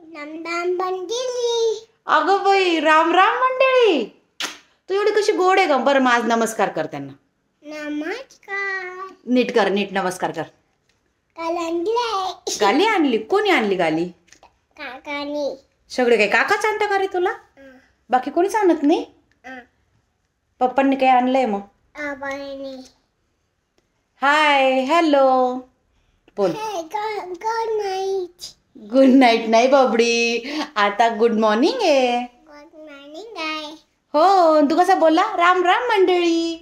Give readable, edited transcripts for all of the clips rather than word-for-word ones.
राम राम मंडळी. अगं बाई, राम राम मंडळी. तू एवढी कशी गोड आहे का? बरं माझ नमस्कार कर त्यांना. नमस्कार. नीट कर, नीट नमस्कार कर. गाली आणली? कोणी आणली गाली? काकानी. सगळे काय काकाच आणता का रे तुला? बाकी कोणीच आणत नाही? पप्पांनी काय आणलंय मग? आबानी. हाय, हॅलो बोल. Good night. गुड नाईट नाही बाबडी, आता गुड मॉर्निंग आहे. गुड मॉर्निंग आहे. हो, तू कसा बोलला? राम राम मंडळी.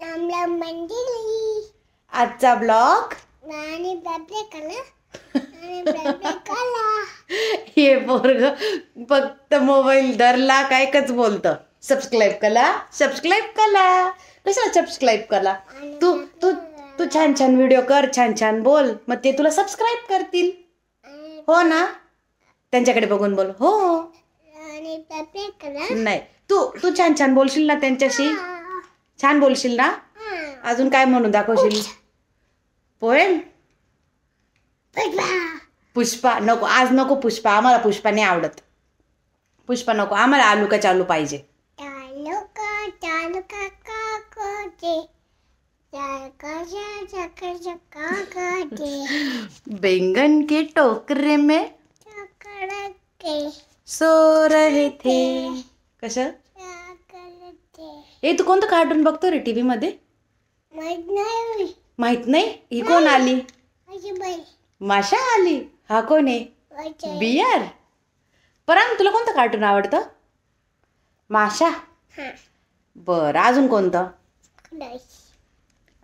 राम राम मंडळी. आजचा ब्लॉग आणि बाबले कला. आणि बाबले कला. हे पोरग फक्त मोबाईल धरला काय कच बोलतं. सबस्क्राईब करा, सबस्क्राईब करा. कशाला सबस्क्राईब करा? तू तू तू छान छान व्हिडिओ कर, छान छान बोल, मग ते तुला सबस्क्राईब करतील. हो ना? त्यांच्याकडे बघून बोल. हो. आणि बाबले कला. नाही, तू तू छान छान बोलशील ना त्यांच्याशी? छान बोलशील ना? अजून काय म्हणून दाखवशील? पोएम? पुष्पा नको, आज नको पुष्पा. आम्हाला पुष्पा नाही आवडत. पुष्पा नको आम्हाला, आलू का चालू पाहिजे. चालू का काकोचे. बैंगन के टोकरे में सो रहे थे. कसं? ए, तू कोणतं कार्टून बघतो रे टीव्ही मध्ये? माहित नाही? ही कोण आली? माशा आली. हा कोण आहे? बियर. परम, तुला कोणतं कार्टून आवडतं? माशा. बरं, अजून कोणतं?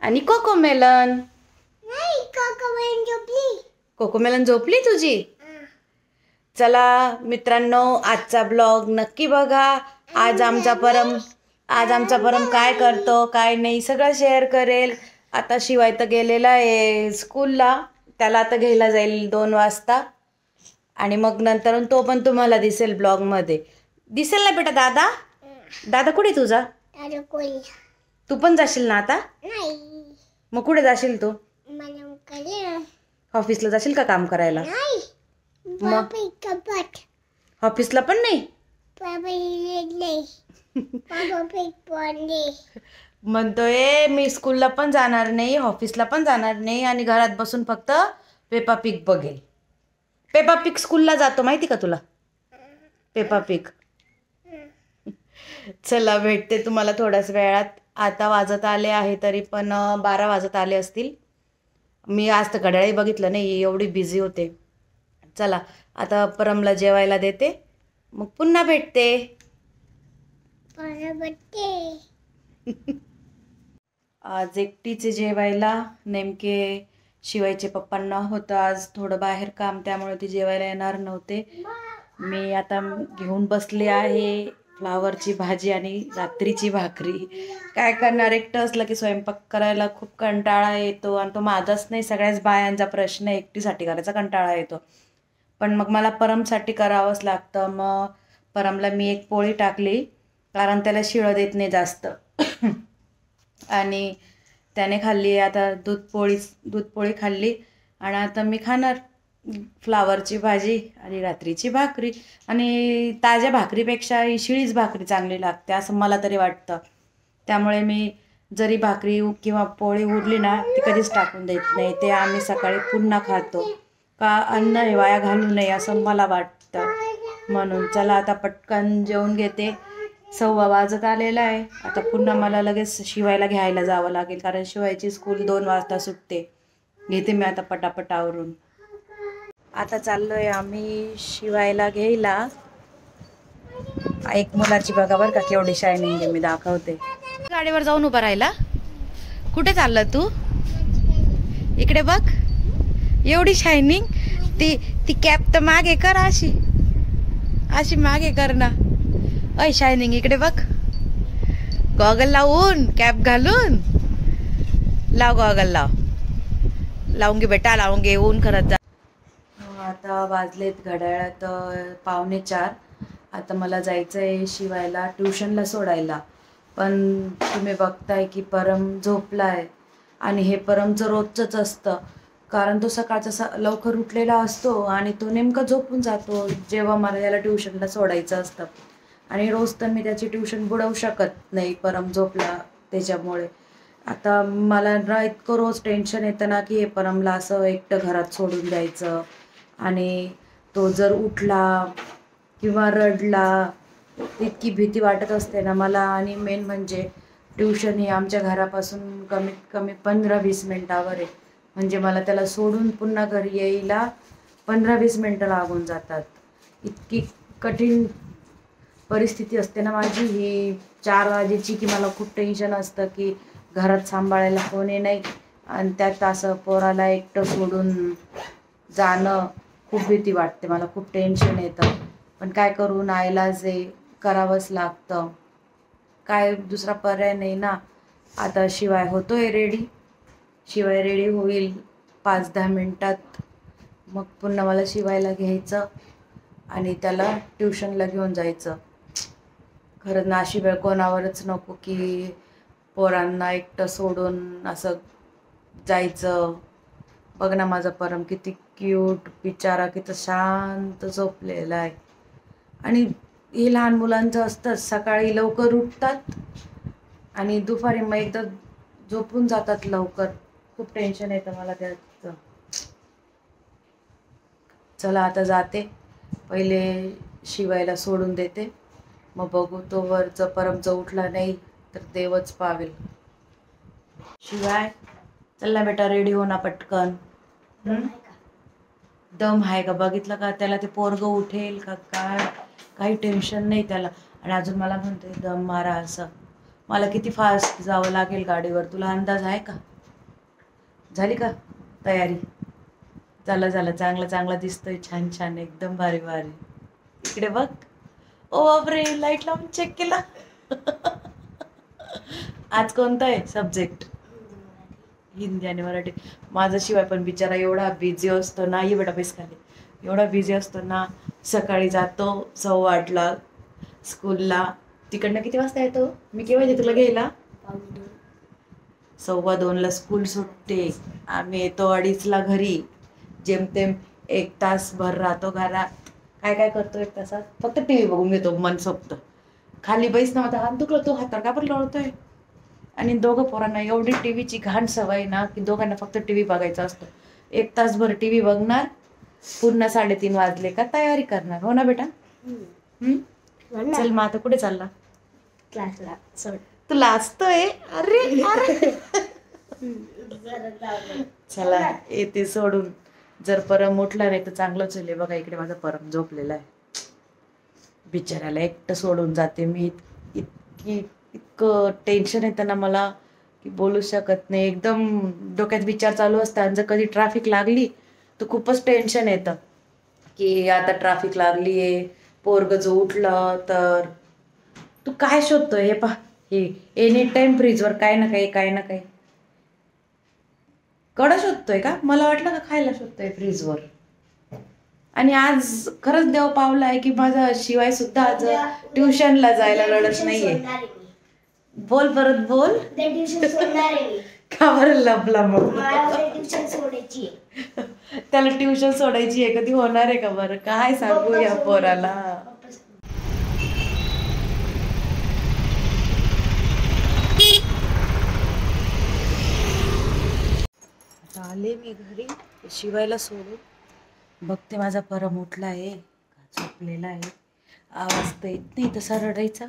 आणि कोकोमेलन. कोकोमेलन झोपली तुझी? चला मित्रांनो, आजचा ब्लॉग नक्की बघा. आज आमचा परम काय करतो काय नाही सगळं शेअर करेल. आता शिवाय तर गेलेला आहे स्कूलला, त्याला आता घ्यायला जाईल 2 वाजता. आणि मग नंतर तो पण तुम्हाला दिसेल ब्लॉगमध्ये. दिसेल ना बेटा? दादा दादा कुठे तुझा? तू पण जाशील ना आता? मग कुठे जाशील तू? ऑफिसला जाशील का काम करायला? मग ऑफिसला पण नाही? म्हणतोय मी स्कूलला पण जाणार नाही, ऑफिसला पण जाणार नाही आणि घरात बसून फक्त पेपा पिग बघेल. पेपा पिग स्कूलला जातो माहिती का तुला? Peppa pig. चला भेटते तुम्हाला थोड्याच वेळात. आता वाजत आले आहे तरी पण 12 वाजत आले असतील. मी आज तर घड्याळही बघितलं नाही, एवढी बिझी होते. चला आता परमला जेवायला देते, मग पुन्हा भेटते. आज एकटीचे जेवायला. नेमके शिवायचे पप्पांना होतं आज थोडं बाहेर काम, त्यामुळे ती जेवायला येणार नव्हते. मी आता घेऊन बसले आहे फ्लावरची भाजी आणि रात्रीची भाकरी. काय करणार, एकटं असलं की स्वयंपाक करायला खूप कंटाळा येतो. आणि तो माझाच नाही, सगळ्याच बायांचा प्रश्न, एकटीसाठी करायचा कंटाळा येतो. पण मग मला परमसाठी करावंच लागतं. मग परमला मी एक पोळी टाकली, कारण त्याला शिळं देत नाही जास्त. आणि त्याने खाल्ली. आता दूध पोळी खाल्ली. आणि आता मी खाणार फ्लावरची भाजी आणि रात्रीची भाकरी. आणि ताज्या भाकरीपेक्षा ही शिळीच भाकरी चांगली लागते असं मला तरी वाटतं. त्यामुळे मी जरी भाकरी किंवा पोळी उरली ना, ती कधीच टाकून देत नाही. ते आम्ही सकाळी पुन्हा खातो, का अन्न हे वाया घालू नये असं मला वाटतं. म्हणून चला आता पटकन जेवून घेते. 1:15 वाजत आलेला आहे. आता पुन्हा मला लगेच शिवायला घ्यायला जावं लागेल, कारण शिवायची स्कूल 2 वाजता सुटते. घेते मी आता पटापट आवरून. आता चाललोय आम्ही शिवायला घ्यायला. एक मुलाची बघा बरं का केवढी शायनिंग आहे, मी दाखवते. गाडीवर जाऊन उभा राहिला. कुठे चाललं तू? इकडे बघ, एवढी शायनिंग. ती कॅप तर मागे कर, अशी मागे कर ना. अय शायनिंग, इकडे बघ. गॉगल लावून, कॅप घालून लाव. गॉगल लावून घे बेटा, लावून घे. ऊन खरंच जा. आता वाजलेत घड्याळात 3:45. आता मला जायचं आहे शिवायला ट्युशनला सोडायला. पण तुम्ही बघताय की परम झोपला आहे. आणि हे परमचं रोजचंच असतं कारण तो सकाळचा लवकर उठलेला असतो आणि तो नेमका झोपून जातो जेव्हा मला याला ट्युशनला सोडायचं असतं. आणि रोज तर मी त्याची ट्युशन बुडवू शकत नाही परम झोपला त्याच्यामुळे. आता मला ना इतकं रोज टेन्शन येतं ना की हे परमला असं एकटं घरात सोडून द्यायचं आणि तो जर उठला किंवा रडला इतकी भीती वाटत असते ना मला. आणि मेन म्हणजे ट्युशन ही आमच्या घरापासून कमीत कमी 15-20 मिनटावर आहे. म्हणजे मला त्याला सोडून पुन्हा घरी यायला 15-20 मिनटं लागून जातात. इतकी कठीण परिस्थिती असते ना माझी ही 4 वाजेची की मला खूप टेन्शन असतं की घरात सांभाळायला कोणी नाही आणि त्यात असं पोराला एकटं सोडून जाणं खूप भीती वाटते मला. खूप टेन्शन येतं पण काय करू नाईलाज आहे, करावंच लागतं. काय दुसरा पर्याय नाही ना. आता शिवाय होतोय रेडी, शिवाय रेडी होईल 5-10 मिनटात. मग पुन्हा मला शिवायला घ्यायचं आणि त्याला ट्युशनला घेऊन जायचं. खरं नाशी वेळ कोणावरच नको की पोरांना एकटं सोडून असं जायचं. बघ ना माझा परम किती क्यूट बिचारा, किती शांत झोपलेला आहे. आणि हे लहान मुलांचं असतं सकाळी लवकर उठतात आणि दुपारी मग एकदा झोपून जातात लवकर. खूप टेन्शन येतं मला त्याचं. चला आता जाते, पहिले शिवायला सोडून देते मग बघू. तो वरचं परमचं उठला नाही तर देवच पावेल. शिवाय चल ना बेटा, रेडी हो ना पटकन. दम आहे का बघितलं का त्याला? ते पोरगं उठेल का काय, काही टेन्शन नाही त्याला. आणि अजून मला म्हणते दम मारा असं. मला किती फास्ट जावं लागेल गाडीवर तुला अंदाज आहे का? झाली का तयारी? झालं चांगलं चांगलं दिसतोय, छान छान एकदम भारी भारी. इकडे बघ. ओ बापरे, लाईट लावून चेक केला. आज कोणता आहे सब्जेक्ट? हिंदी आणि मराठी. माझा शिवाय पण बिचारा एवढा बिझी असतो ना, ये बेटा बेस खाली, एवढा बिझी असतो ना. सकाळी जातो 8:15ला स्कूलला. तिकडनं किती वाजता येतो? मी केव्हा येते तुला घ्यायला? 2:15ला स्कूल सुटते. आम्ही येतो 2:30ला घरी. जेमतेम 1 तासभर राहतो घरात. काय काय करतो 1 तासात? फक्त TV बघून घेतो मनसोक्त. खाली बैस ना, माझा हात दुखला, तो हातावर का बरं लोळतोय? आणि दोघं पोरांना एवढी टीव्हीची घाण सवय ना की दोघांना फक्त TV बघायचा असतो. 1 तासभर TV बघणार, पुन्हा 3:30 वाजले का तयारी करणार. हो ना बेटा? चल मग आता कुठे चालला? क्लासला. तू लाजतोय? अरे अरे. चला येते सोडून. जर परम उठला नाही तर चांगलंच होईल. बघा इकडे माझा परम झोपलेला आहे. बिचाऱ्याला एकटं सोडून जाते मी. इतकं टेन्शन येतं ना मला की बोलू शकत नाही. एकदम डोक्यात विचार चालू असतात. जर कधी ट्रॅफिक लागली तर खूपच टेन्शन येतं की आता ट्रॅफिक लागली आहे, पोरगं जो उठलं तर. तू काय शोधतोय? हे पहा, हे एनी टाइम फ्रीजवर काय ना काही कडा शोधतोय का? मला वाटलं का खायला शोधतोय फ्रीजवर. आणि आज खरंच देव पावला आहे की माझा शिवाय सुद्धा आज ट्युशनला जायला रडत नाहीये. बोल परत बोल. का बरं लपला मग? त्याला ट्युशन सोडायची आहे, कधी होणार आहे का बरं? काय सांगू या पोराला. आले मी घरी शिवायला सोडून. बघते माझा परम उठला आहे का झोपलेला आहे. आवाज तर येत नाही तसा रडायचा,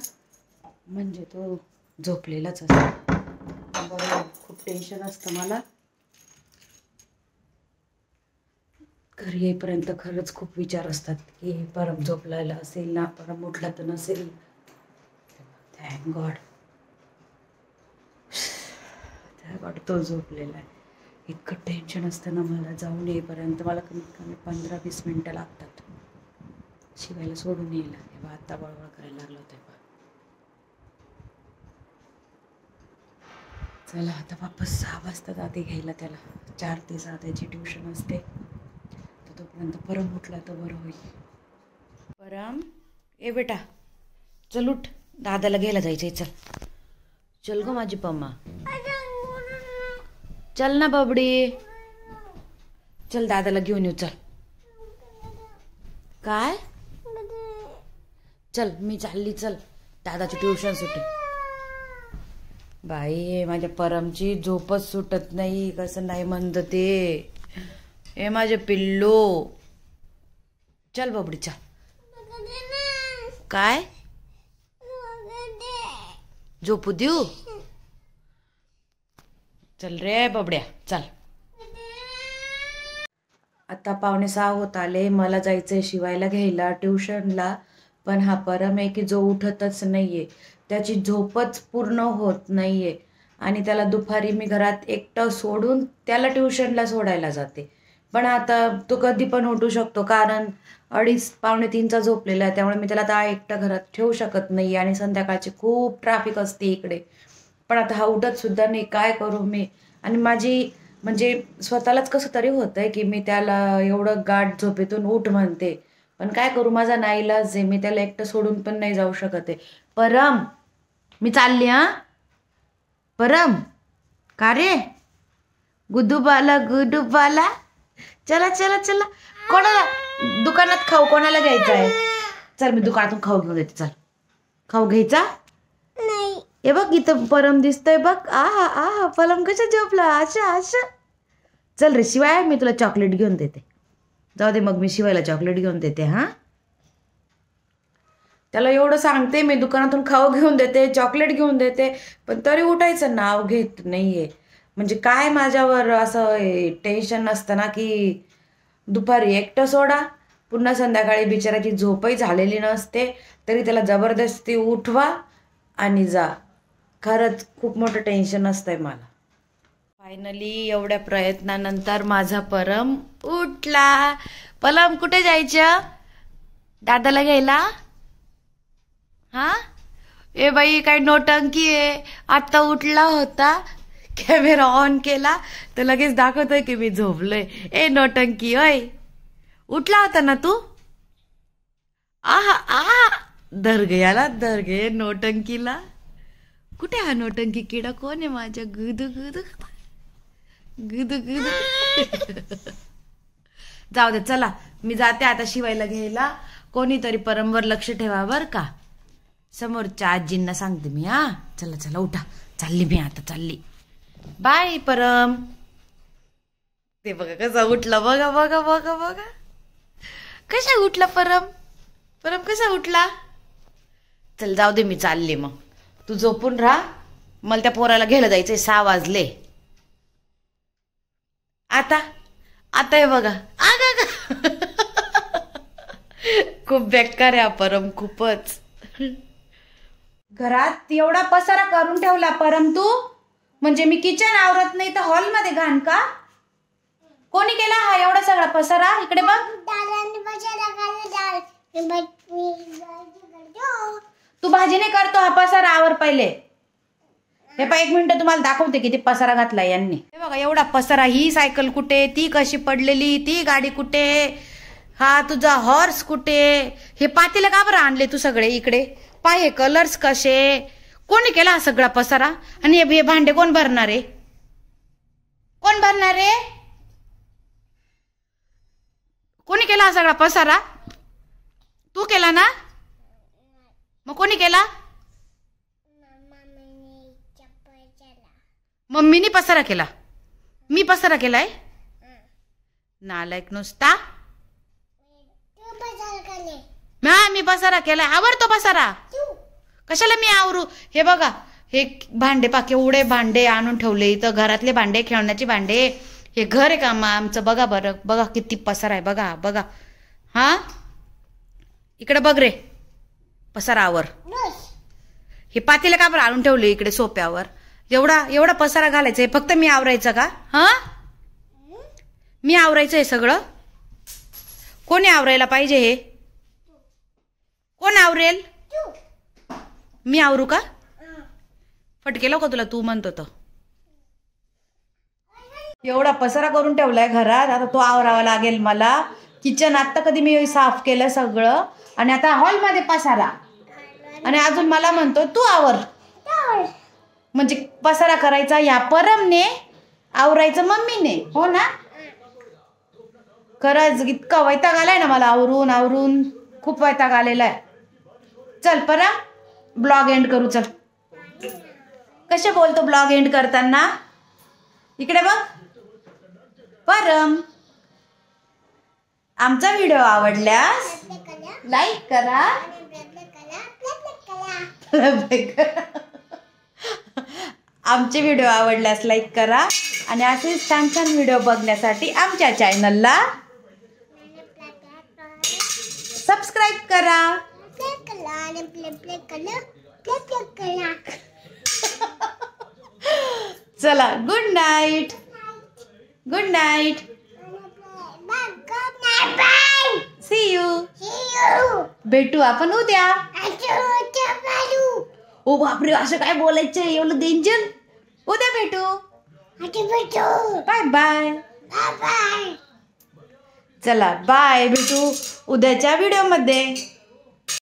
म्हणजे तो झोपलेलाच असतो. बरं, खूप टेन्शन असतं मला. घरी येईपर्यंत खरंच खूप विचार असतात की परम झोपलेला असेल ना, परम उठला तर नसेल. थँक गॉड तो झोपलेला आहे. इतकं टेन्शन असतं ना मला. जाऊन येईपर्यंत मला कमीत कमी 15-20 मिनटं लागतात शिवायला सोडून यायला. तेव्हा आता बळबळ करायला लागलं तेव्हा. चला आता वापस 6 वाजता जाते घ्यायला त्याला. 4 ते 6 त्याची ट्युशन असते. तर तोपर्यंत परम उठला तर बरं होईल. परम ए बेटा चल उठ, दादाला घ्यायला जायचंय. चल गो माझी पम्मा, चल ना बबडी. चल दादाला घेऊन येऊ. चल काय चल मी चालली. चल दादाची ट्युशन सुटे. बाई माझ्या परमची झोपच सुटत नाही. कसं नाही म्हणत ते. ए माझे पिल्लू चल बबडी चल. काय झोपू देऊ. चल रे बबड्या चल. आता 5:45 होत आले. मला जायचंय शिवायला घ्यायला ट्युशनला. पण हा परम आहे की जो उठतच नाहीये. त्याची झोपच पूर्ण होत नाहीये. आणि त्याला दुपारी मी घरात एकटं सोडून त्याला ट्युशनला सोडायला जाते. पण आता तो कधी पण उठू शकतो. कारण 2:30 पावणे 3चा झोपलेला आहे. त्यामुळे मी त्याला आता एकटं घरात ठेवू शकत नाही. आणि संध्याकाळची खूप ट्रॅफिक असते इकडे. पण आता हा उठत सुद्धा नाही. काय करू मी. आणि माझी म्हणजे स्वतःलाच कसं तरी होतंय की मी त्याला एवढं गाढ झोपेतून उठ म्हणते. पण काय करू. माझा नाईलाज आहे. मी त्याला एकटं सोडून पण नाही जाऊ शकत आहे. परम मी चालली. हा परम का रे गुडूबाला गुडूबाला. चला चला चला. कोणाला दुकानात खाऊ कोणाला घ्यायचा आहे. चल मी दुकानातून खाऊ घेऊन येते. चल खाऊ घ्यायचा. हे बघ इथं परम दिसतोय बघ. आहा आहा परम कशा झोपला. अशा अशा. चल रे शिवाय मी तुला चॉकलेट घेऊन देते. जाऊ दे मग मी शिवायला चॉकलेट घेऊन देते. हा त्याला एवढं सांगते मी दुकानातून खाऊ घेऊन देते चॉकलेट घेऊन देते. पण तरी उठायचं नाव घेत नाहीये. म्हणजे काय माझ्यावर असं टेन्शन नसतं ना की दुपारी एकटं सोडा. पुन्हा संध्याकाळी बिचाराची झोपही झालेली नसते. तरी त्याला जबरदस्ती उठवा आणि जा. खरंच खूप मोठं टेन्शन असतंय मला. फायनली एवढ्या प्रयत्नानंतर माझा परम उठला. परम कुठे जायचं. दादाला घ्यायला. हा ए बाई काय नोटंकी आहे. आता उठला होता कॅमेरा ऑन केला तर लगेच दाखवतोय की मी झोपलोय. ए नोटंकी ओय उठला होता ना तू. आहा आहा दर्गयाला दर्गे नोटंकीला. कुठे हा नोटंकी किडा. कोण आहे माझ्या गुदू गुदू गुदू गुदू. जाऊ दे चला मी जाते आता शिवायला घ्यायला. कोणीतरी परमवर लक्ष ठेवा बर का. समोरच्या आजींना सांगते मी. हा चला चला उठा. चालली मी आता चालली. बाय परम. ते बघा कसा उठला. बघा बघा बघा बघा कशा उठला परम. परम कसा उठला. चल जाऊ दे मी चालले मग. तू झोपून राहा. मला त्या पोराला घ्यायला जायचंय. 6 वाजले. आता आता हे बघा. खूप बेकार आहे परम खूपच. घरात एवढा पसारा करून ठेवला परम तू. म्हणजे मी किचन आवरत नाही तर हॉलमध्ये घाण का. कोणी केला हा एवढा सगळा पसारा. इकडे बघ. तू भाजी नाही करतो. हा पसारा आवर पहिले. हे पा 1 मिनिट तुम्हाला दाखवते किती पसारा घातला यांनी. हे बघा एवढा पसारा. ही सायकल कुठे. ती कशी पडलेली. ती गाडी कुठे. हा तुझा हॉर्स कुठे. हे पातेलं का बरं आणले तू सगळे इकडे. पाय हे कलर्स कसे. कोणी केला हा सगळा पसारा. आणि हे भांडे कोण भरणार आहे. कोण भरणार आहे. कोणी केला हा सगळा पसारा. तू केला ना. मग कोणी केला. मम्मीने पसारा केला. मी पसारा केलाय. नालायक नुसता. मी पसारा केलाय. आवरतो पसारा. कशाला मी आवरू. हे बघा हे भांडे पाके उडे भांडे आणून ठेवले इथं. घरातले भांडे खेळण्याचे भांडे. हे घर आहे का आमचं. बघा बरं बघा किती पसारा आहे. बघा बघा. हा इकडे बघ रे पसारावर. हे पातेलं का बरं आणून ठेवले इकडे सोप्यावर. एवढा एवढा पसारा घालायचा आहे. फक्त मी आवरायचं का. हा मी आवरायचं आहे सगळं. कोणी आवरायला पाहिजे. हे कोण आवरेल. मी आवरू का. फटकेला का तुला. तू म्हणतो तर. एवढा पसारा करून ठेवलाय घरात. आता तो आवरावा लागेल मला. किचन आता कधी मी साफ केलं सगळं. आणि आता हॉलमध्ये पसारा. आणि अजून मला म्हणतो तू आवर. म्हणजे पसारा करायचा या परमने. आवरायचं मम्मीने. हो ना. खरंच इतका वैताग आलाय ना मला, आवरून आवरून खूप वैताग आलेला आहे. चल परा ब्लॉग एंड करू. चल कसे बोलतो ब्लॉग एंड करताना, इकडे बघ. परम आमचा व्हिडिओ आवडल्यास लाईक करा, आमचे व्हिडिओ आवडल्यास लाईक करा आणि असेच छान छान व्हिडिओ बघण्यासाठी आमच्या चॅनलला सबस्क्राईब करा. चला good night. Good night. See you. भेटू आपण उद्या. ओ बापरे, असं काय बोलायचं एवढं डेंजर. उद्या भेटू. Bye bye. चला बाय, भेटू उद्याच्या व्हिडिओ मध्ये.